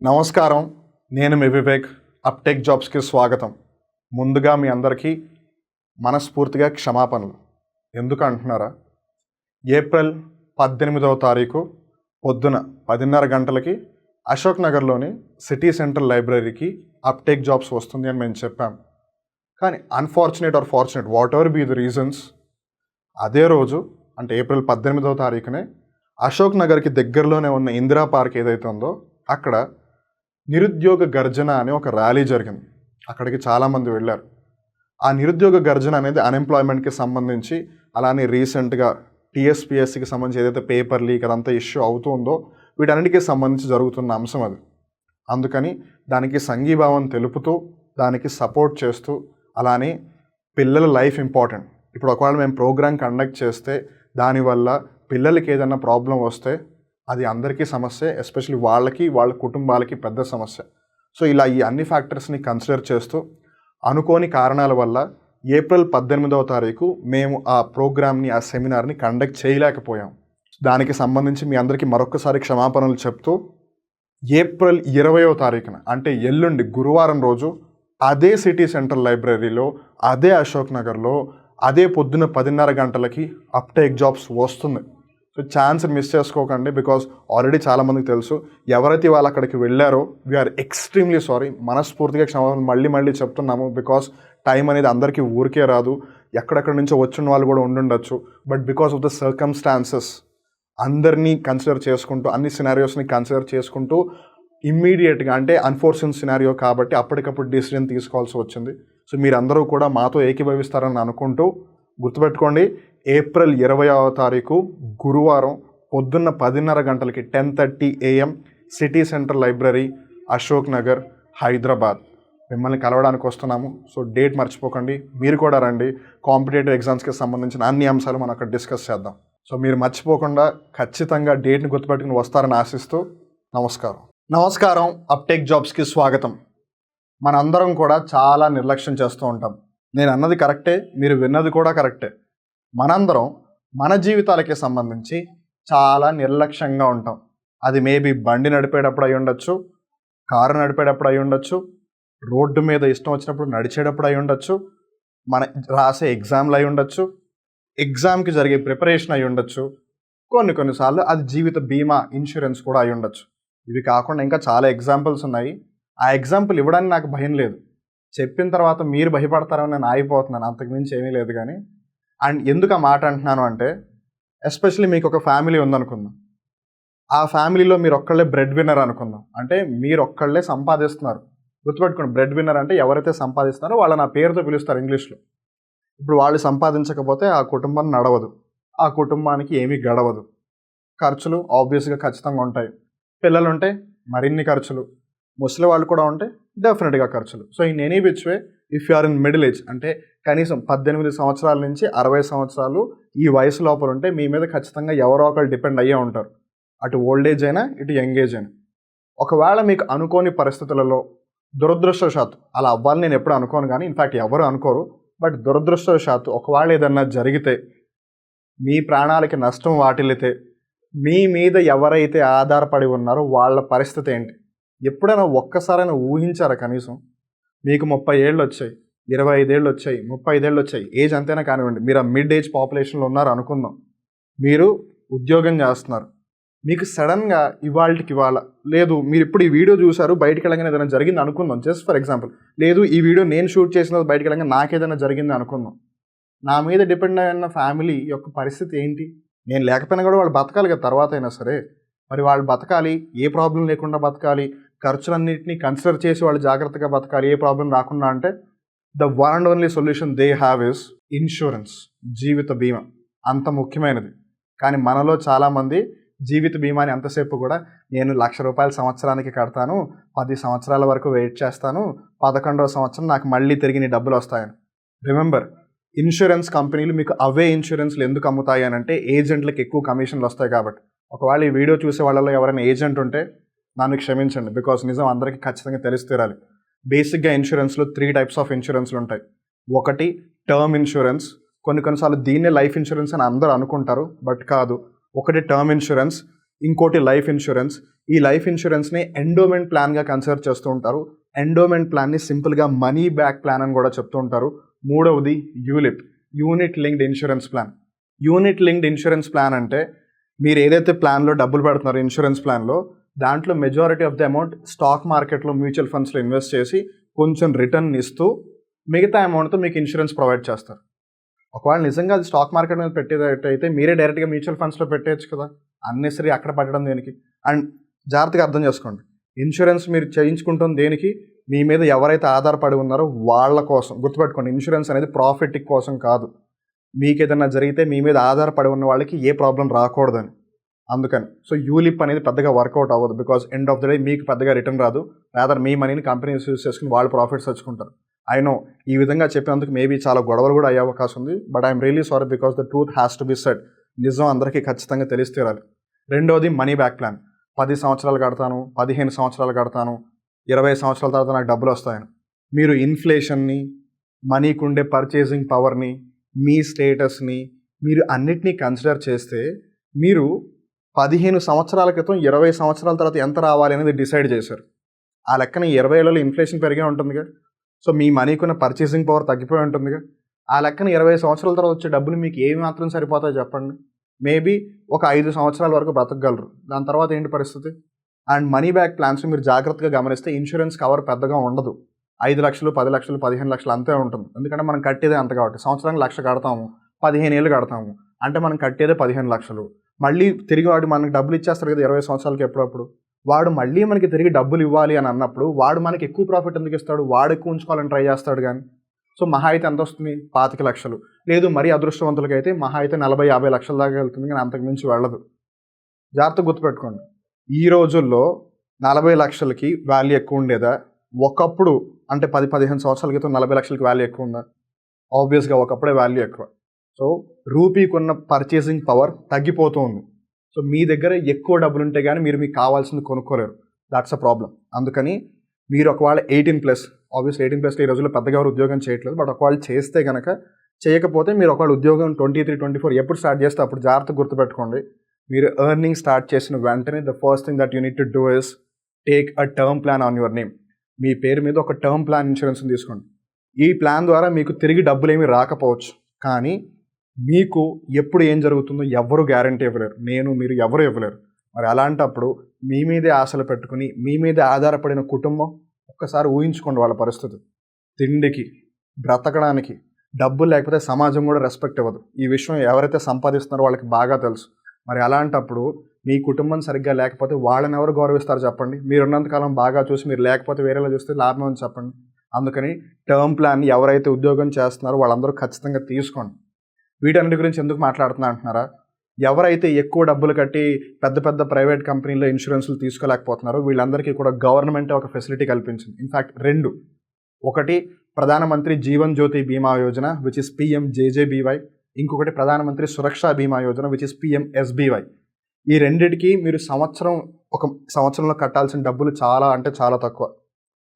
నమస్కారం, నేను మీ వివేక్. అప్టేక్ జాబ్స్కి స్వాగతం. ముందుగా మీ అందరికీ మనస్ఫూర్తిగా క్షమాపణలు. ఎందుకు అంటున్నారా? ఏప్రిల్ 18వ తారీఖు పొద్దున 10:30 గంటలకి అశోక్ నగర్లోని సిటీ సెంట్రల్ లైబ్రరీకి అప్టేక్ జాబ్స్ వస్తుంది అని మేము చెప్పాం. కానీ unfortunate or fortunate, whatever be the reasons, అదే రోజు అంటే ఏప్రిల్ 18వ తారీఖునే అశోక్ నగర్కి దగ్గరలోనే ఉన్న ఇందిరా పార్క్ ఏదైతే ఉందో అక్కడ నిరుద్యోగ గర్జన అనే ఒక ర్యాలీ జరిగింది. అక్కడికి చాలామంది వెళ్ళారు. ఆ నిరుద్యోగ గర్జన అనేది అన్ఎంప్లాయ్మెంట్కి సంబంధించి, అలానే రీసెంట్గా TSPSCకి సంబంధించి ఏదైతే పేపర్ లీక్ అదంతా ఇష్యూ అవుతుందో వీటన్నిటికీ సంబంధించి జరుగుతున్న అంశం అది. అందుకని దానికి సంఘీభావం తెలుపుతూ, దానికి సపోర్ట్ చేస్తూ, అలానే పిల్లల లైఫ్ ఇంపార్టెంట్. ఇప్పుడు ఒకవేళ మేము ప్రోగ్రామ్ కండక్ట్ చేస్తే దానివల్ల పిల్లలకి ఏదైనా ప్రాబ్లం వస్తే అది అందరికీ సమస్య, ఎస్పెషల్లీ వాళ్ళకి, వాళ్ళ కుటుంబాలకి పెద్ద సమస్య. సో ఇలా ఈ అన్ని ఫ్యాక్టర్స్ని కన్సిడర్ చేస్తూ అనుకోని కారణాల వల్ల ఏప్రిల్ 18వ తారీఖు మేము ఆ ప్రోగ్రామ్ని, ఆ సెమినార్ని కండక్ట్ చేయలేకపోయాం. దానికి సంబంధించి మీ అందరికీ మరొకసారి క్షమాపణలు చెప్తూ ఏప్రిల్ 20వ తారీఖున అంటే ఎల్లుండి గురువారం రోజు అదే సిటీ సెంట్రల్ లైబ్రరీలో, అదే అశోక్ నగర్లో, అదే పొద్దున 10:30 గంటలకి అప్టేక్ జాబ్స్ వస్తుంది. సో ఛాన్స్ మిస్ చేసుకోకండి. బికాజ్ ఆల్రెడీ చాలామందికి తెలుసు. ఎవరైతే వాళ్ళు అక్కడికి వెళ్ళారో వీఆర్ ఎక్స్ట్రీమ్లీ సారీ, మనస్ఫూర్తిగా క్షమాపణలు మళ్ళీ చెప్తున్నాము. బికాస్ టైం అనేది అందరికీ ఊరికే రాదు. ఎక్కడెక్కడి నుంచో వచ్చిన వాళ్ళు కూడా ఉండుండొచ్చు. But because of the circumstances అందరినీ కన్సిడర్ చేసుకుంటూ, అన్ని సినారియోస్ని కన్సిడర్ చేసుకుంటూ ఇమ్మీడియట్గా, అంటే అన్ఫోర్సిన్ సినారియో కాబట్టి అప్పటికప్పుడు డిసిజన్ తీసుకోవాల్సి వచ్చింది. సో మీరందరూ కూడా మాతో ఏకీభవిస్తారని అనుకుంటూ గుర్తుపెట్టుకోండి, ఏప్రిల్ 20వ తారీఖు గురువారం పొద్దున్న 10:30 గంటలకి 10:30 AM city central library, Ashok Nagar, Hyderabad మిమ్మల్ని కలవడానికి వస్తున్నాము. సో డేట్ మర్చిపోకండి, మీరు కూడా రండి. కాంపిటేటివ్ ఎగ్జామ్స్కి సంబంధించిన అన్ని అంశాలు మనం అక్కడ డిస్కస్ చేద్దాం. సో మీరు మర్చిపోకుండా ఖచ్చితంగా డేట్ని గుర్తుపెట్టుకుని వస్తారని ఆశిస్తూ నమస్కారం. అప్టేక్ జాబ్స్కి స్వాగతం. మనందరం కూడా చాలా నిర్లక్ష్యం చేస్తూ ఉంటాం. నేను అన్నది కరెక్టే, మీరు విన్నది కూడా కరెక్టే. మనందరం మన జీవితాలకి సంబంధించి చాలా నిర్లక్ష్యంగా ఉంటాం. అది మేబీ బండి నడిపేటప్పుడు అయి ఉండొచ్చు, కారు నడిపేటప్పుడు అయి ఉండొచ్చు, రోడ్డు మీద ఇష్టం వచ్చినప్పుడు నడిచేటప్పుడు అయి ఉండొచ్చు, మన రాసే ఎగ్జామ్లు అయి ఉండొచ్చు, ఎగ్జామ్కి జరిగే ప్రిపరేషన్ అయి ఉండొచ్చు, కొన్నిసార్లు అది జీవిత బీమా, ఇన్సూరెన్స్ కూడా అయి ఉండొచ్చు. ఇవి కాకుండా ఇంకా చాలా ఎగ్జాంపుల్స్ ఉన్నాయి. ఆ ఎగ్జాంపుల్ ఇవ్వడానికి నాకు భయం లేదు. చెప్పిన తర్వాత మీరు భయపడతారని నేను ఆగిపోతున్నాను, అంతకుమించి ఏమీ లేదు. కానీ అండ్ ఎందుకు ఆ మాట అంటున్నాను అంటే, ఎస్పెషల్లీ మీకు ఒక ఫ్యామిలీ ఉందనుకుందాం. ఆ ఫ్యామిలీలో మీరు ఒక్కళ్ళే బ్రెడ్ విన్నర్ అనుకుందాం. అంటే మీరు ఒక్కళ్ళే సంపాదిస్తున్నారు. గుర్తుపెట్టుకోండి, బ్రెడ్ విన్నర్ అంటే ఎవరైతే సంపాదిస్తున్నారో వాళ్ళని ఆ పేరుతో పిలుస్తారు ఇంగ్లీష్లో. ఇప్పుడు వాళ్ళు సంపాదించకపోతే ఆ కుటుంబం నడవదు, ఆ కుటుంబానికి ఏమీ గడవదు. ఖర్చులు ఆబ్వియస్గా ఖచ్చితంగా ఉంటాయి. పిల్లలు ఉంటే మరిన్ని ఖర్చులు, ముసలి వాళ్ళు కూడా ఉంటే డెఫినెట్గా ఖర్చులు. So in any which way, if you are in middle age, అంటే కనీసం 18 సంవత్సరాల నుంచి 60 సంవత్సరాలు ఈ వయసు లోపల ఉంటే మీ మీద ఖచ్చితంగా ఎవరో ఒకరు డిపెండ్ అయ్యే ఉంటారు. అటు ఓల్డ్ ఏజ్ అయినా, ఇటు యంగ్ ఏజ్ అయినా. ఒకవేళ మీకు అనుకోని పరిస్థితులలో దురదృష్టవశాత్తు, అలా అవ్వాలని నేను ఎప్పుడు అనుకోను, కానీ ఇన్ఫ్యాక్ట్ ఎవరు అనుకోరు, బట్ దురదృష్టవశాత్తు ఒకవేళ ఏదన్నా జరిగితే, మీ ప్రాణాలకి నష్టం వాటిల్లితే, మీ మీద ఎవరైతే ఆధారపడి ఉన్నారో వాళ్ళ పరిస్థితి ఏంటి? ఎప్పుడైనా ఒక్కసారైనా ఊహించారా? కనీసం మీకు 30 ఏళ్ళు వచ్చాయి, 25 ఏళ్ళు వచ్చాయి, 35 ఏళ్ళు వచ్చాయి, ఏజ్ అంతేనా కానివ్వండి, మీరు ఆ మిడ్ ఏజ్ పాపులేషన్లో ఉన్నారు అనుకుందాం. మీరు ఉద్యోగం చేస్తున్నారు. మీకు సడన్గా ఇవాళ లేదు, మీరు ఇప్పుడు ఈ వీడియో చూసారు, బయటికి వెళ్ళగానే ఏదైనా జరిగింది అనుకుందాం, జస్ట్ ఫర్ ఎగ్జాంపుల్. లేదు, ఈ వీడియో నేను షూట్ చేసినది బయటికి వెళ్ళగానే నాకేదైనా జరిగింది అనుకుందాం. నా మీద డిపెండ్ అయిన ఫ్యామిలీ యొక్క పరిస్థితి ఏంటి? నేను లేకపోయినా కూడా వాళ్ళు బతకాలి కదా తర్వాత అయినా సరే. మరి వాళ్ళు బతకాలి, ఏ ప్రాబ్లం లేకుండా బతకాలి, ఖర్చులన్నింటినీ కన్సిడర్ చేసి వాళ్ళు జాగ్రత్తగా బతకాలి, ఏ ప్రాబ్లం రాకుండా. అంటే the one and only solution they have is insurance, జీవిత బీమా. అంత ముఖ్యమైనది. కానీ మనలో చాలామంది జీవిత బీమాని అంతసేపు కూడా నేను ₹1,00,000 సంవత్సరానికి కడతాను, 10 సంవత్సరాల వరకు వెయిట్ చేస్తాను, 11వ సంవత్సరం నాకు మళ్ళీ తిరిగి నీ డబ్బులు వస్తాయని. రిమెంబర్, ఇన్సూరెన్స్ కంపెనీలు మీకు అవే ఇన్సూరెన్స్లు ఎందుకు అమ్ముతాయి అని అంటే ఏజెంట్లకు ఎక్కువ కమిషన్లు వస్తాయి కాబట్టి. ఒకవేళ ఈ వీడియో చూసే వాళ్ళలో ఎవరైనా ఏజెంట్ ఉంటే నన్ను క్షమించండి, బికాస్ నిజం అందరికీ ఖచ్చితంగా తెలిసి తీరాలి. బేసిక్గా ఇన్సూరెన్స్లో 3 టైప్స్ ఆఫ్ ఇన్సూరెన్స్లు ఉంటాయి. ఒకటి టర్మ్ ఇన్సూరెన్స్. కొన్నిసార్లు దీన్నే లైఫ్ ఇన్సూరెన్స్ అని అందరూ అనుకుంటారు, బట్ కాదు. ఒకటి టర్మ్ ఇన్సూరెన్స్, ఇంకోటి లైఫ్ ఇన్సూరెన్స్. ఈ లైఫ్ ఇన్సూరెన్స్ని ఎండోమెంట్ ప్లాన్గా కన్సిడర్ చేస్తూ ఉంటారు. ఎండోమెంట్ ప్లాన్ని సింపుల్గా మనీ బ్యాక్ ప్లాన్ అని కూడా చెప్తూ ఉంటారు. మూడవది ULIP, unit linked insurance plan. Unit linked insurance plan అంటే మీరు ఏదైతే ప్లాన్లో డబ్బులు పెడుతున్నారో ఇన్సూరెన్స్ ప్లాన్లో, దాంట్లో majority of the amount stock మార్కెట్లో మ్యూచువల్ ఫండ్స్లో ఇన్వెస్ట్ చేసి కొంచెం రిటర్న్ ఇస్తూ మిగతా అమౌంట్తో మీకు ఇన్సూరెన్స్ ప్రొవైడ్ చేస్తారు. ఒకవేళ నిజంగా అది స్టాక్ మార్కెట్ మీద పెట్టేదైతే మీరే డైరెక్ట్గా మ్యూచువల్ ఫండ్స్లో పెట్టేయచ్చు కదా, అన్నెసరీ అక్కడ పెట్టడం దేనికి? అండ్ జాగ్రత్తగా అర్థం చేసుకోండి, ఇన్సూరెన్స్ మీరు చేయించుకుంటుంది దేనికి? మీ మీద ఎవరైతే ఆధారపడి ఉన్నారో వాళ్ళ కోసం. గుర్తుపెట్టుకోండి, ఇన్సూరెన్స్ అనేది ప్రాఫిట్ కోసం కాదు. మీకు ఏదైనా జరిగితే మీ మీద ఆధారపడి ఉన్న వాళ్ళకి ఏ ప్రాబ్లం రాకూడదని. అందుకని సో యూలిప్ అనేది పెద్దగా వర్కౌట్ అవ్వదు. Because end of the day మీకు పెద్దగా రిటర్న్ రాదు. రాదర్ మీ మనీని కంపెనీస్ యూజ్ చేసుకుని వాళ్ళు ప్రాఫిట్స్ తెచ్చుకుంటారు. ఐ నో ఈ విధంగా చెప్పినందుకు మేబీ చాలా గొడవలు కూడా అయ్యే అవకాశం ఉంది. But I'm really sorry because the truth has to be said. నిజం అందరికీ ఖచ్చితంగా తెలిసి తీరాలి. రెండవది మనీ బ్యాక్ ప్లాన్. 10 సంవత్సరాలు కడతాను, 15 సంవత్సరాలు కడతాను, 20 సంవత్సరాల తర్వాత నాకు డబ్బులు వస్తాయని. మీరు ఇన్ఫ్లేషన్ని, మనీకి ఉండే పర్చేసింగ్ పవర్ని, మీ స్టేటస్ని మీరు అన్నిటినీ కన్సిడర్ చేస్తే మీరు 15 సంవత్సరాల క్రితం 20 సంవత్సరాల తర్వాత ఎంత రావాలి అనేది డిసైడ్ చేశారు. ఆ లెక్కన 20ఏళ్ళలో ఇన్ఫ్లేషన్ పెరిగే ఉంటుందిగా. సో మీ మనీకున్న పర్చేసింగ్ పవర్ తగ్గిపోయి ఉంటుందిగా. ఆ లెక్కన 20 సంవత్సరాల తర్వాత వచ్చే డబ్బులు మీకు ఏమి మాత్రం సరిపోతాయో చెప్పండి. మేబీ ఒక 5 సంవత్సరాల వరకు బ్రతకగలరు. దాని తర్వాత ఏంటి పరిస్థితి? అండ్ మనీ బ్యాక్ ప్లాన్స్ మీరు జాగ్రత్తగా గమనిస్తే ఇన్సూరెన్స్ కవర్ పెద్దగా ఉండదు. 5 లక్షలు, 10 లక్షలు, 15 లక్షలు అంతే ఉంటుంది. ఎందుకంటే మనం కట్టేదే అంత కాబట్టి. సంవత్సరానికి 1,00,000 కడతాము, 15 ఏళ్ళు కడతాము అంటే మనం కట్టేదే 15 లక్షలు. మళ్ళీ తిరిగి వాడు మనకి డబ్బులు ఇచ్చేస్తారు కదా 20 సంవత్సరాలకి ఎప్పుడప్పుడు. వాడు మళ్ళీ మనకి తిరిగి డబ్బులు ఇవ్వాలి అని అన్నప్పుడు వాడు మనకి ఎక్కువ ప్రాఫిట్ ఎందుకు ఇస్తాడు? వాడు ఎక్కువ ఉంచుకోవాలని ట్రై చేస్తాడు. కానీ సో మహా అయితే ఎంత వస్తుంది? 25 లక్షలు. లేదు మరీ అదృష్టవంతులకి అయితే మహా అయితే 40-50 లక్షల దాకా వెళ్తుంది, కానీ అంతకు మించి వెళ్ళదు. జాగ్రత్తగా గుర్తుపెట్టుకోండి. ఈ రోజుల్లో 40 లక్షలకి వాల్యూ ఎక్కువ ఉండేదా? ఒకప్పుడు అంటే 10-15 సంవత్సరాల క్రితం 40 లక్షలకి వాల్యూ ఎక్కువ ఉందా? ఆబ్వియస్గా ఒకప్పుడే వాల్యూ ఎక్కువ. సో రూపీకున్న పర్చేసింగ్ పవర్ తగ్గిపోతూ ఉంది. సో మీ దగ్గర ఎక్కువ డబ్బులు ఉంటే కానీ మీరు మీకు కావాల్సింది కొనుక్కోలేరు. That's a problem. అందుకని మీరు ఒకవేళ 18+, ఆబ్వియస్లీ 18+ ఈ రోజుల్లో పెద్దగా ఎవరు ఉద్యోగం చేయట్లేదు. బట్ ఒకవేళ చేస్తే కనుక, చేయకపోతే మీరు ఒకవేళ ఉద్యోగం 23-24 ఎప్పుడు స్టార్ట్ చేస్తే అప్పుడు జాగ్రత్తగా గుర్తుపెట్టుకోండి. మీరు ఎర్నింగ్ స్టార్ట్ చేసిన వెంటనే the first thing that you need to do is take a term plan on your name. మీ పేరు మీద ఒక టర్మ్ ప్లాన్ ఇన్సూరెన్స్ తీసుకోండి. ఈ ప్లాన్ ద్వారా మీకు తిరిగి డబ్బులు ఏమీ రాకపోవచ్చు, కానీ మీకు ఎప్పుడు ఏం జరుగుతుందో ఎవరు గ్యారంటీ ఇవ్వలేరు. మీరు ఎవరు ఇవ్వలేరు. మరి అలాంటప్పుడు మీ మీదే ఆశలు పెట్టుకుని మీ మీదే ఆధారపడిన కుటుంబం ఒక్కసారి ఊహించుకోండి వాళ్ళ పరిస్థితి. తిండికి, బ్రతకడానికి డబ్బులు లేకపోతే సమాజం కూడా రెస్పెక్ట్ ఇవ్వదు. ఈ విషయం ఎవరైతే సంపాదిస్తున్నారో వాళ్ళకి బాగా తెలుసు. మరి అలాంటప్పుడు మీ కుటుంబం సరిగ్గా లేకపోతే వాళ్ళని ఎవరు గౌరవిస్తారు చెప్పండి? మీరున్నంతకాలం బాగా చూసి మీరు లేకపోతే వేరేలా చూస్తే లాభం అని చెప్పండి. అందుకని టర్మ్ ప్లాన్ ఎవరైతే ఉద్యోగం చేస్తున్నారో వాళ్ళందరూ ఖచ్చితంగా తీసుకోండి. వీటన్నిటి గురించి ఎందుకు మాట్లాడుతున్నా అంటున్నారా? ఎవరైతే ఎక్కువ డబ్బులు కట్టి పెద్ద పెద్ద ప్రైవేట్ కంపెనీల్లో ఇన్సూరెన్స్లు తీసుకోలేకపోతున్నారో వీళ్ళందరికీ కూడా గవర్నమెంట్ ఒక ఫెసిలిటీ కల్పించింది. ఇన్ఫ్యాక్ట్ 2. ఒకటి ప్రధానమంత్రి Jeevan Jyoti Bima Yojana which is PMJJBY. ఇంకొకటి ప్రధానమంత్రి సురక్షా బీమా యోజన విచ్ ఇస్ PMSBY. ఈ రెండిటికి మీరు ఒక సంవత్సరంలో కట్టాల్సిన డబ్బులు చాలా అంటే చాలా తక్కువ.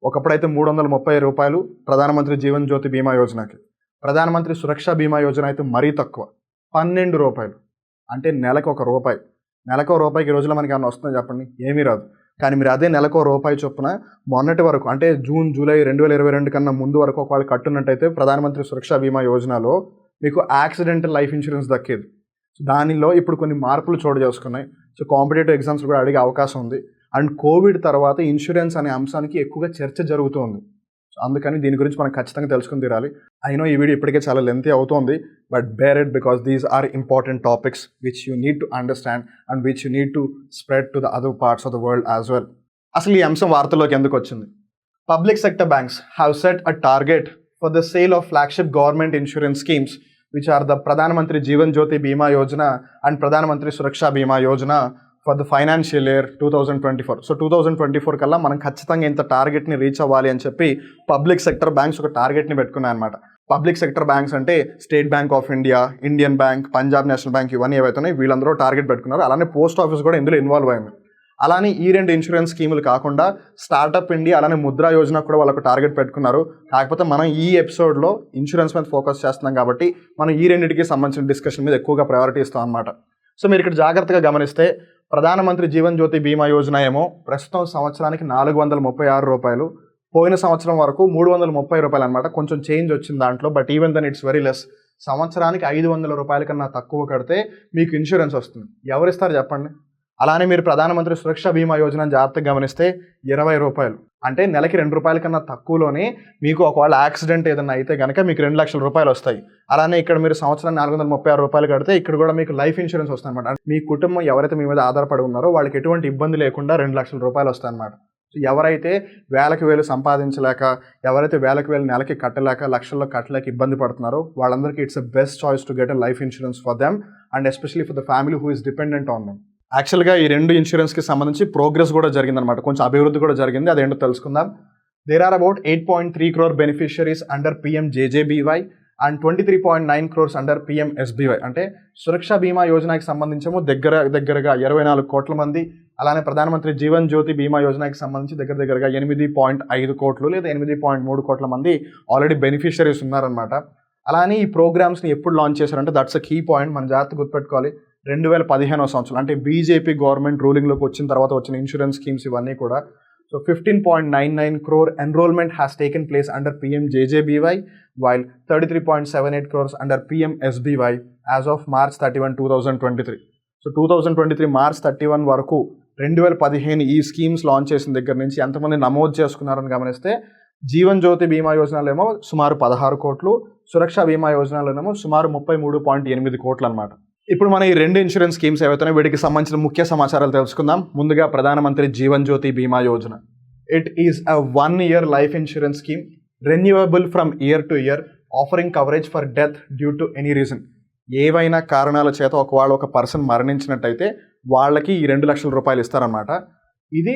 ఒకప్పుడైతే ₹330 ప్రధానమంత్రి జీవన్ జ్యోతి బీమా యోజనకి. ప్రధానమంత్రి సురక్షా బీమా యోజన అయితే మరీ తక్కువ, ₹12. అంటే నెలకు ₹1. నెలకు ₹1 ఈ రోజులో మనకి ఏమన్నా వస్తుందని చెప్పండి? ఏమీ రాదు. కానీ మీరు అదే నెలకు ₹1 చొప్పున మొన్నటి వరకు అంటే జూన్, జూలై 2022 కన్నా ముందు వరకు ఒకవేళ కట్టున్నట్టయితే ప్రధానమంత్రి సురక్షా బీమా యోజనలో మీకు యాక్సిడెంటల్ లైఫ్ ఇన్సూరెన్స్ దక్కేది. సో దానిలో ఇప్పుడు కొన్ని మార్పులు చోటు చేసుకున్నాయి. సో కాంపిటేటివ్ ఎగ్జామ్స్ కూడా అడిగే అవకాశం ఉంది. అండ్ కోవిడ్ తర్వాత ఇన్సూరెన్స్ అనే అంశానికి ఎక్కువగా చర్చ జరుగుతుంది. సో అందుకని దీని గురించి మనం ఖచ్చితంగా తెలుసుకుని తీరాలి. అయినో ఈ వీడియో ఇప్పటికే చాలా లెంతీ అవుతుంది, but bear it because these are important topics which you need to understand and which you need to spread to the other parts of the world as well. అసలు ఈ అంశం వార్తల్లోకి ఎందుకు వచ్చింది? Public sector banks have set a target for the sale of flagship government insurance schemes which are the ప్రధానమంత్రి Jeevan Jyoti Bima Yojana and ప్రధానమంత్రి సురక్షా బీమా Yojana for the financial year 2024. So 2024 కల్లా మనం ఖచ్చితంగా ఇంత టార్గెట్ని రీచ్ అవ్వాలి అని చెప్పి పబ్లిక్ సెక్టర్ బ్యాంక్స్ ఒక టార్గెట్ని పెట్టుకున్నాయి అనమాట. పబ్లిక్ సెక్టర్ బ్యాంక్స్ అంటే state bank of India, Indian bank, Punjab national bank, ఇవన్నీ ఏవైతున్నాయి వీళ్ళందరూ టార్గెట్ పెట్టుకున్నారు. అలానే పోస్ట్ ఆఫీస్ కూడా ఇందులో ఇన్వాల్వ్ అయింది. అలానే ఈ 2 ఇన్సూరెన్స్ స్కీములు కాకుండా స్టార్టప్ ఇండియా అలానే ముద్రా యోజన కూడా వాళ్ళకు టార్గెట్ పెట్టుకున్నారు. కాకపోతే మనం ఈ ఎపిసోడ్లో ఇన్సూరెన్స్ మీద ఫోకస్ చేస్తున్నాం కాబట్టి మనం ఈ రెండింటికి సంబంధించిన డిస్కషన్ మీద ఎక్కువగా ప్రయారిటీ ఇస్తాం అనమాట. సో మీరు ఇక్కడ జాగ్రత్తగా గమనిస్తే ప్రధానమంత్రి జీవన్ జ్యోతి బీమా యోజన ఏమో ప్రస్తుతం సంవత్సరానికి 436 రూపాయలు, పోయిన సంవత్సరం వరకు 330 రూపాయలు అనమాట. కొంచెం చేంజ్ వచ్చింది దాంట్లో, but even then it's very less. సంవత్సరానికి 500 రూపాయల కన్నా తక్కువ కడితే మీకు ఇన్సూరెన్స్ వస్తుంది. ఎవరిస్తారు చెప్పండి? అలానే మీరు ప్రధానమంత్రి సురక్ష బీమా యోజన జాగ్రత్తగా గమనిస్తే 20 రూపాయలు, అంటే నెలకి 2 రూపాయల కన్నా తక్కువలోనే మీకు ఒకవేళ యాక్సిడెంట్ ఏదైనా అయితే కనుక మీకు 2 లక్షల రూపాయలు వస్తాయి. అలానే ఇక్కడ మీరు సంవత్సరానికి 436 రూపాయలు కడితే ఇక్కడ కూడా మీకు లైఫ్ ఇన్సూరెన్స్ వస్తుంది అనమాట. అంటే మీ కుటుంబం ఎవరైతే మీ మీద ఆధారపడి ఉన్నారో వాళ్ళకి ఎటువంటి ఇబ్బంది లేకుండా 2 లక్షల రూపాయలు వస్తాయి అనమాట. ఎవరైతే వేలకు వేలు సంపాదించలేక, ఎవరైతే వేలకు వేలు నెలకి కట్టలేక, లక్షల్లో కట్టలేక ఇబ్బంది పడుతున్నారో వాళ్ళందరికీ it's a best choice to get a life insurance for them and especially for the family who is dependent on them. యాక్చువల్గా ఈ 2 ఇన్సూరెన్స్కి సంబంధించి ప్రోగ్రెస్ కూడా జరిగిందనమాట, కొంచెం అభివృద్ధి కూడా జరిగింది. అదేంటో తెలుసుకుందాం. There are about 8.3 crore beneficiaries under PMJJBY and 23.9 crores under PMSBY. అంటే సురక్ష బీమా యోజనకి సంబంధించేమో దగ్గరగా 24 కోట్ల మంది, అలానే ప్రధానమంత్రి జీవన్ జ్యోతి బీమా యోజనకి సంబంధించి దగ్గరగా 8.5 కోట్లు లేదా 8.3 కోట్ల మంది ఆల్రెడీ బెనిఫిషియరీస్ ఉన్నారనమాట. అలానే ఈ ప్రోగ్రామ్స్ని ఎప్పుడు లాంచ్ చేశారంటే దట్స్ అ కీ పాయింట్, మన జాగ్రత్త గుర్తుపెట్టుకోవాలి. 2015 సంవత్సరం, అంటే బీజేపీ గవర్నమెంట్ రూలింగ్లోకి వచ్చిన తర్వాత వచ్చిన ఇన్సూరెన్స్ స్కీమ్స్ ఇవన్నీ కూడా. So 15.99 crore enrollment has taken place under PMJJBY, while 33.78 crores under PMSBY as of March 31, 2023. So 2023 March 31 వరకు 2015 ఈ స్కీమ్స్ లాంచ్ చేసిన దగ్గర నుంచి ఎంతమంది నమోదు చేసుకున్నారని గమనిస్తే జీవన్ జ్యోతి బీమా యోజనలేమో సుమారు 16 కోట్లు, సురక్ష బీమా యోజనలోనేమో సుమారు 33.8 కోట్లు అనమాట. ఇప్పుడు మన ఈ 2 ఇన్సూరెన్స్ స్కీమ్స్ ఏవైతున్నాయో వీటికి సంబంధించిన ముఖ్య సమాచారాలు తెలుసుకుందాం. ముందుగా ప్రధానమంత్రి Jeevan Jyoti Bima Yojana. It is a 1 year life insurance scheme, renewable from year to year, offering coverage for death due to any reason. ఏవైనా కారణాల చేత ఒక పర్సన్ మరణించినట్టయితే వాళ్ళకి ఈ 2 లక్షల రూపాయలు ఇస్తారనమాట. ఇది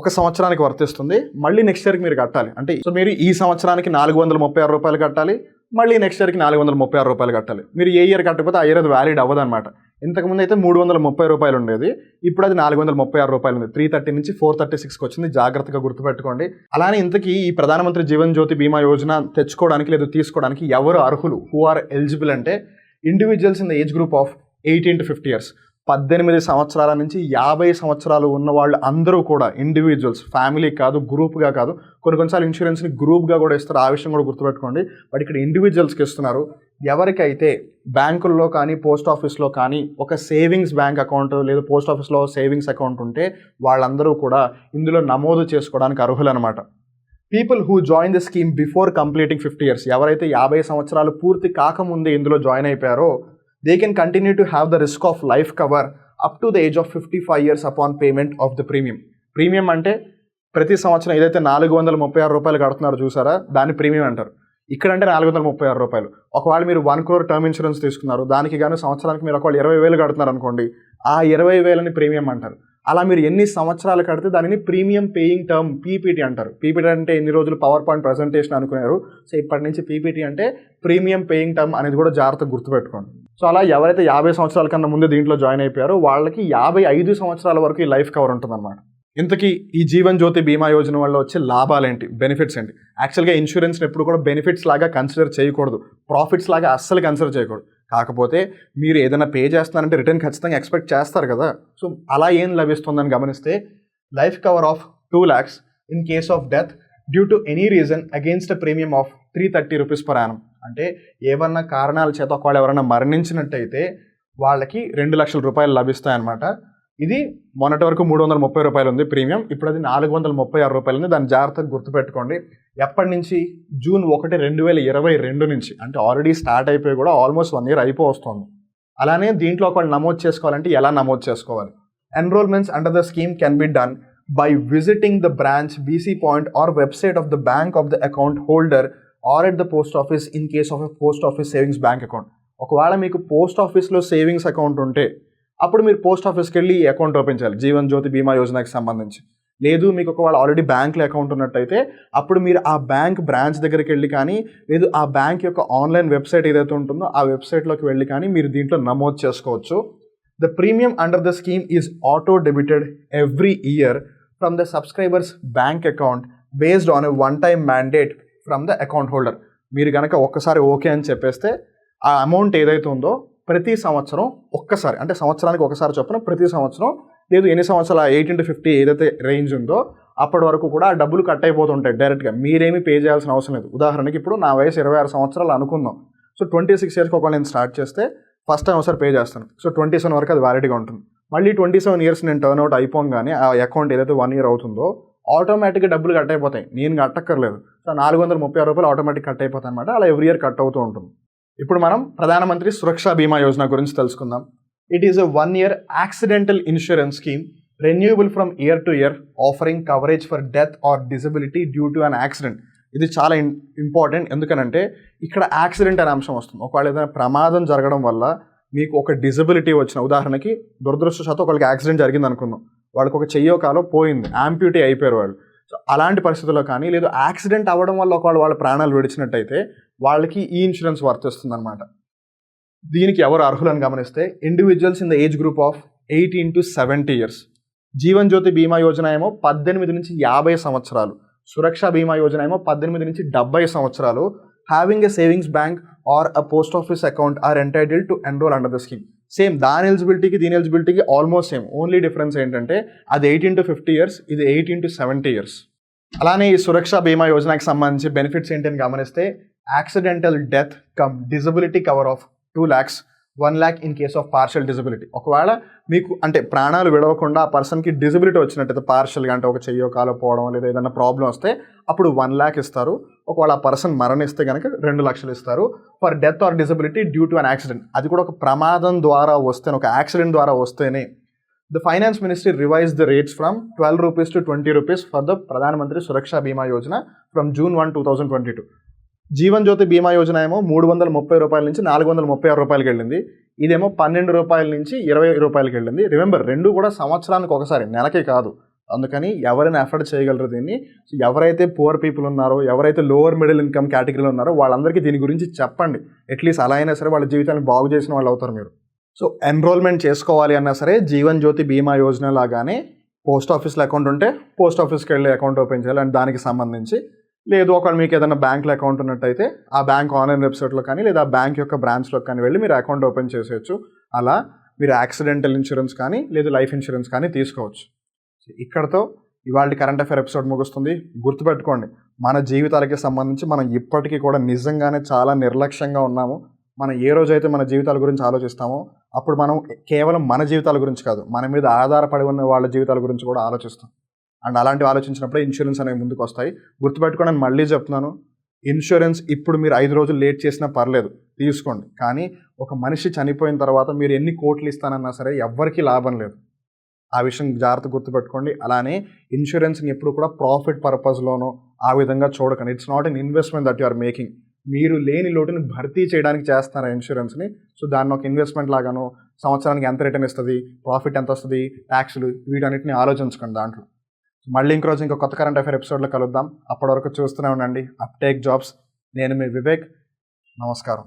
1 సంవత్సరానికి వర్తిస్తుంది, మళ్ళీ నెక్స్ట్ ఇయర్కి మీరు కట్టాలి. అంటే సో మీరు ఈ సంవత్సరానికి 436 రూపాయలు కట్టాలి, మళ్ళీ నెక్స్ట్ ఇయర్కి 436 రూపాయలు కట్టాలి. మీరు ఏ ఇయర్ కట్టకపోతే ఆ ఇయర్ అది వ్యాలిడ్ అవ్వదు అనమాట. ఇంతకుముందు అయితే 330 రూపాయలు ఉండేది, ఇప్పుడు అది 436 రూపాయలు ఉంది. 330 నుంచి 436కి వచ్చింది, జాగ్రత్తగా గుర్తుపెట్టుకోండి. అలానే ఇంతకీ ఈ ప్రధానమంత్రి జీవన్ జ్యోతి బీమా యోజన తెచ్చుకోవడానికి లేదా తీసుకోవడానికి ఎవరు అర్హులు, హూ ఆర్ ఎలిజిబుల్ అంటే individuals in the age group of 18 to 50 years. 18 సంవత్సరాల నుంచి 50 సంవత్సరాలు ఉన్న వాళ్ళు అందరూ కూడా ఇండివిజువల్స్, ఫ్యామిలీ కాదు, గ్రూప్గా కాదు. కొన్నిసార్లు ఇన్సూరెన్స్ని గ్రూప్గా కూడా ఇస్తారు, ఆ విషయం కూడా గుర్తుపెట్టుకోండి. బట్ ఇక్కడ ఇండివిజువల్స్కి ఇస్తున్నారు. ఎవరికైతే బ్యాంకుల్లో కానీ పోస్ట్ ఆఫీస్లో కానీ ఒక సేవింగ్స్ బ్యాంక్ అకౌంట్ లేదా పోస్ట్ ఆఫీస్లో సేవింగ్స్ అకౌంట్ ఉంటే వాళ్ళందరూ కూడా ఇందులో నమోదు చేసుకోవడానికి అర్హులు అనమాట. People who join the scheme before completing 50 years, ఎవరైతే 50 సంవత్సరాలు పూర్తి కాకముందే ఇందులో join అయిపోయారో they can continue to have the risk of life cover up to the age of 55 years upon payment of the premium. Premium అంటే ప్రతి సంవత్సరం ఏదైతే 436 రూపాయలు కడుతున్నారో చూసారా, దాన్ని ప్రీమియం అంటారు. ఇక్కడంటే 436 రూపాయలు. ఒకవేళ మీరు 1 crore టర్మ్ ఇన్సూరెన్స్ తీసుకున్నారు, దానికి గాను సంవత్సరానికి మీరు ఒకవేళ 20,000 కడుతున్నారు అనుకోండి, ఆ 20,000ని ప్రీమియం అంటారు. అలా మీరు ఎన్ని సంవత్సరాలు కడితే దానిని ప్రీమియం పేయింగ్ టర్మ్ పీపీటీ అంటారు. పీపీటీ అంటే ఎన్ని రోజులు పవర్ పాయింట్ ప్రజెంటేషన్ అనుకున్నారు, సో ఇప్పటి నుంచి పీపీటీ అంటే ప్రీమియం పేయింగ్ టర్మ్ అనేది కూడా జాగ్రత్తగా గుర్తుపెట్టుకోండి. సో అలా ఎవరైతే 50 సంవత్సరాల కన్నా ముందే దీంట్లో జాయిన్ అయిపోయారో వాళ్ళకి 55 సంవత్సరాల వరకు ఈ లైఫ్ కవర్ ఉంటుందన్నమాట. ఇంతకీ ఈ జీవన్ జ్యోతి బీమా యోజన వల్ల వచ్చే లాభాలు ఏంటి, బెనిఫిట్స్ ఏంటి? యాక్చువల్గా ఇన్సూరెన్స్ని ఎప్పుడు కూడా బెనిఫిట్స్ లాగా కన్సిడర్ చేయకూడదు, ప్రాఫిట్స్ లాగా అస్సలు కన్సిడర్ చేయకూడదు. కాకపోతే మీరు ఏదైనా పే చేస్తున్నారంటే రిటర్న్ ఖచ్చితంగా ఎక్స్పెక్ట్ చేస్తారు కదా. సో అలా ఏం లభిస్తుందని గమనిస్తే life cover of 2 lakhs in case of death due to any reason against a premium of 330 rupees per annum. అంటే ఏమన్నా కారణాల చేత ఒకవేళ ఎవరైనా మరణించినట్టయితే వాళ్ళకి 2 లక్షల రూపాయలు లభిస్తాయన్నమాట. ఇది మొన్నటి వరకు 330 రూపాయలు ఉంది ప్రీమియం, ఇప్పుడు అది 436 రూపాయలు ఉంది. దాన్ని జాగ్రత్తగా గుర్తుపెట్టుకోండి. ఎప్పటి నుంచి? June 1, 2022 నుంచి, అంటే ఆల్రెడీ స్టార్ట్ అయిపోయి కూడా ఆల్మోస్ట్ 1 year అయిపోతుంది. అలానే దీంట్లో ఒకవేళ నమోదు చేసుకోవాలంటే ఎలా నమోదు చేసుకోవాలి? Enrolments under the scheme can be done by visiting the branch, BC point or website of the bank of the account holder or at the post office in case of a post office savings bank account. ఒకవేళ మీకు post ఆఫీస్లో savings account ఉంటే అప్పుడు మీరు post ఆఫీస్కి వెళ్ళి ఈ account open చేయాలి జీవన్ జ్యోతి బీమా యోజనకి సంబంధించి. లేదు మీకు ఒకవేళ ఆల్రెడీ బ్యాంక్లో అకౌంట్ ఉన్నట్టయితే అప్పుడు మీరు ఆ బ్యాంక్ బ్రాంచ్ దగ్గరికి వెళ్ళి కానీ, లేదు ఆ బ్యాంక్ యొక్క ఆన్లైన్ వెబ్సైట్ ఏదైతే ఉంటుందో ఆ వెబ్సైట్లోకి వెళ్ళి కానీ మీరు దీంట్లో నమోదు చేసుకోవచ్చు. The premium under the scheme is auto-debited every year from the subscriber's bank account based on a one-time mandate from the account holder. మీరు కనుక ఒక్కసారి ఓకే అని చెప్పేస్తే ఆ అమౌంట్ ఏదైతే ఉందో ప్రతి సంవత్సరం ఒక్కసారి, అంటే సంవత్సరానికి ఒకసారి చొప్పున ప్రతి సంవత్సరం లేదు ఎన్ని సంవత్సరాలు 18 to 50 ఏదైతే రేంజ్ ఉందో అప్పటి వరకు కూడా ఆ డబ్బులు కట్ అయిపోతుంటాయి డైరెక్ట్గా, మీరేమీ పే చేయాల్సిన అవసరం లేదు. ఉదాహరణకి ఇప్పుడు నా వయసు 26 సంవత్సరాలు అనుకుందాం. సో 26 ఇయర్స్కి ఒకవేళ నేను స్టార్ట్ చేస్తే ఫస్ట్ టైం ఒకసారి పే చేస్తాను. సో 27 వరకు అది వ్యాలిడ్గా ఉంటుంది. మళ్ళీ 27 ఇయర్స్ నేను టర్న్ అవుట్ అయిపోగానే ఆ అకౌంట్ ఏదైతే 1 year అవుతుందో ఆటోమేటిక్గా డబ్బులు కట్ అయిపోతాయి, నేను కట్టక్కర్లేదు. సో 436 రూపాయలు ఆటోమేటిక్ కట్ అయిపోతాయి అనమాట. అలా ఎవ్రీ ఇయర్ కట్ అవుతూ ఉంటుంది. ఇప్పుడు మనం ప్రధానమంత్రి సురక్ష బీమా యోజన గురించి తెలుసుకుందాం. It is a 1 year accidental insurance scheme renewable from year to year offering coverage for death or disability due to an accident. ఇది చాలా ఇంపార్టెంట్, ఎందుకనంటే ఇక్కడ యాక్సిడెంట్ అనే అంశం వస్తుంది. ఒకవేళ ఏదైనా ప్రమాదం జరగడం వల్ల మీకు ఒక డిజబిలిటీ వచ్చిన, ఉదాహరణకి దురదృష్టవశాత్తు ఒకరికి యాక్సిడెంట్ జరిగింది అనుకుందాం, వాళ్ళకి ఒక చెయ్యో కాలో పోయింది, యాంప్యూటీ అయిపోయారు వాళ్ళు. సో అలాంటి పరిస్థితుల్లో కానీ లేదు యాక్సిడెంట్ అవ్వడం వల్ల ఒకవేళ వాళ్ళ ప్రాణాలు విడిచినట్టయితే వాళ్ళకి ఈ ఇన్సూరెన్స్ వర్తిస్తుంది అనమాట. దీనికి ఎవరు అర్హులని గమనిస్తే individuals in the age group of 18 to 70 years. Jeevan Jyoti Bima Yojana ఏమో 18 నుంచి 50 సంవత్సరాలు, సురక్ష బీమా యోజన ఏమో 18 నుంచి 70 సంవత్సరాలు. Having a savings bank or a post office account are entitled to enrol under the scheme. Same దాని ఎలిజిబిలిటీకి దీని ఎలిజిబిలిటీకి ఆల్మోస్ట్ సేమ్, ఓన్లీ డిఫరెన్స్ ఏంటంటే అది 18 to 50 years, ఇది 18 to 70 years. అలానే ఈ సురక్ష బీమా యోజనకి సంబంధించి బెనిఫిట్స్ ఏంటని గమనిస్తే accidental death come disability cover of 2 lakhs, 1 lakh in case of partial disability. ఒకవేళ మీకు అంటే ప్రాణాలు విడవకుండా ఆ పర్సన్కి డిజబిలిటీ వచ్చినట్టయితే పార్షియల్గా, అంటే ఒక చెయ్యో కాలో పోవడం లేదా ఏదైనా ప్రాబ్లం వస్తే అప్పుడు 1 lakh ఇస్తారు. ఒకవేళ ఆ పర్సన్ మరణిస్తే కనుక 2 లక్షలు ఇస్తారు for death or disability due to an accident. అది కూడా ఒక ప్రమాదం ద్వారా వస్తేనే, ఒక యాక్సిడెంట్ ద్వారా వస్తేనే. The finance ministry revise the rates from 12 rupees to 20 rupees for the ప్రధానమంత్రి సురక్ష బీమా యోజన ఫ్రమ్ June 1, 2022. జీవన్ జ్యోతి బీమా యోజన ఏమో 330 రూపాయల నుంచి 436 రూపాయలకి వెళ్ళింది. ఇదేమో 12 రూపాయల నుంచి 20 రూపాయలకి వెళ్ళింది. రిమెంబర్, రెండు కూడా సంవత్సరానికి ఒకసారి, నెలకే కాదు. అందుకని ఎవరైనా ఎఫర్ట్ చేయగలరు దీన్ని. ఎవరైతే పూర్ పీపుల్ ఉన్నారో, ఎవరైతే లోవర్ మిడిల్ ఇన్కమ్ కేటగిరీలో ఉన్నారో వాళ్ళందరికీ దీని గురించి చెప్పండి. అట్లీస్ట్ అలా అయినా సరే వాళ్ళ జీవితాన్ని బాగు చేసిన వాళ్ళు అవుతారు మీరు. సో ఎన్రోల్మెంట్ చేసుకోవాలి అన్నా సరే జీవన్ జ్యోతి బీమా యోజన లాగానే పోస్ట్ ఆఫీస్లో అకౌంట్ ఉంటే పోస్ట్ ఆఫీస్కి వెళ్ళి అకౌంట్ ఓపెన్ చేయాలి. అండ్ దానికి సంబంధించి లేదు ఒకవేళ మీకు ఏదైనా బ్యాంక్లో అకౌంట్ ఉన్నట్టయితే ఆ బ్యాంక్ ఆన్లైన్ వెబ్సైట్లో కానీ లేదా బ్యాంక్ యొక్క బ్రాంచ్లోకి కానీ వెళ్ళి మీరు అకౌంట్ ఓపెన్ చేసేయచ్చు. అలా మీరు యాక్సిడెంటల్ ఇన్సూరెన్స్ కానీ లేదు లైఫ్ ఇన్సూరెన్స్ కానీ తీసుకోవచ్చు. ఇక్కడతో ఇవాళ కరెంట్ అఫైర్ ఎపిసోడ్ ముగుస్తుంది. గుర్తుపెట్టుకోండి, మన జీవితాలకి సంబంధించి మనం ఇప్పటికీ కూడా నిజంగానే చాలా నిర్లక్ష్యంగా ఉన్నాము. మనం ఏ రోజైతే మన జీవితాల గురించి ఆలోచిస్తామో అప్పుడు మనం కేవలం మన జీవితాల గురించి కాదు, మన మీద ఆధారపడి ఉన్న వాళ్ళ జీవితాల గురించి కూడా ఆలోచిస్తాం. అండ్ అలాంటివి ఆలోచించినప్పుడే ఇన్సూరెన్స్ అనేవి ముందుకు వస్తాయి. గుర్తుపెట్టుకోండి, నేను మళ్ళీ చెప్తున్నాను, ఇన్సూరెన్స్ ఇప్పుడు మీరు 5 రోజులు లేట్ చేసినా పర్లేదు, తీసుకోండి. కానీ ఒక మనిషి చనిపోయిన తర్వాత మీరు ఎన్ని కోట్లు ఇస్తానన్నా సరే ఎవ్వరికీ లాభం లేదు. ఆ విషయం జాగ్రత్త గుర్తుపెట్టుకోండి. అలానే ఇన్సూరెన్స్ని ఎప్పుడు కూడా ప్రాఫిట్ పర్పస్లోనో ఆ విధంగా చూడకండి. It's not an investment that you are making. మీరు లేని లోటుని భర్తీ చేయడానికి చేస్తున్నారు ఇన్సూరెన్స్ని. సో దాన్ని ఒక ఇన్వెస్ట్మెంట్ లాగానో, సంవత్సరానికి ఎంత రిటర్న్ ఇస్తుంది, ప్రాఫిట్ ఎంత వస్తుంది, ట్యాక్స్లు, వీటన్నిటిని ఆలోచించుకోండి దాంట్లో. మళ్ళీ ఇంకరోజు ఇంకో కొత్త కరెంట్ అఫైర్ ఎపిసోడ్లో కలుద్దాం. అప్పటి వరకు చూస్తూనే ఉండండి అప్టేక్ జాబ్స్. నేను మీ వివేక్. నమస్కారం.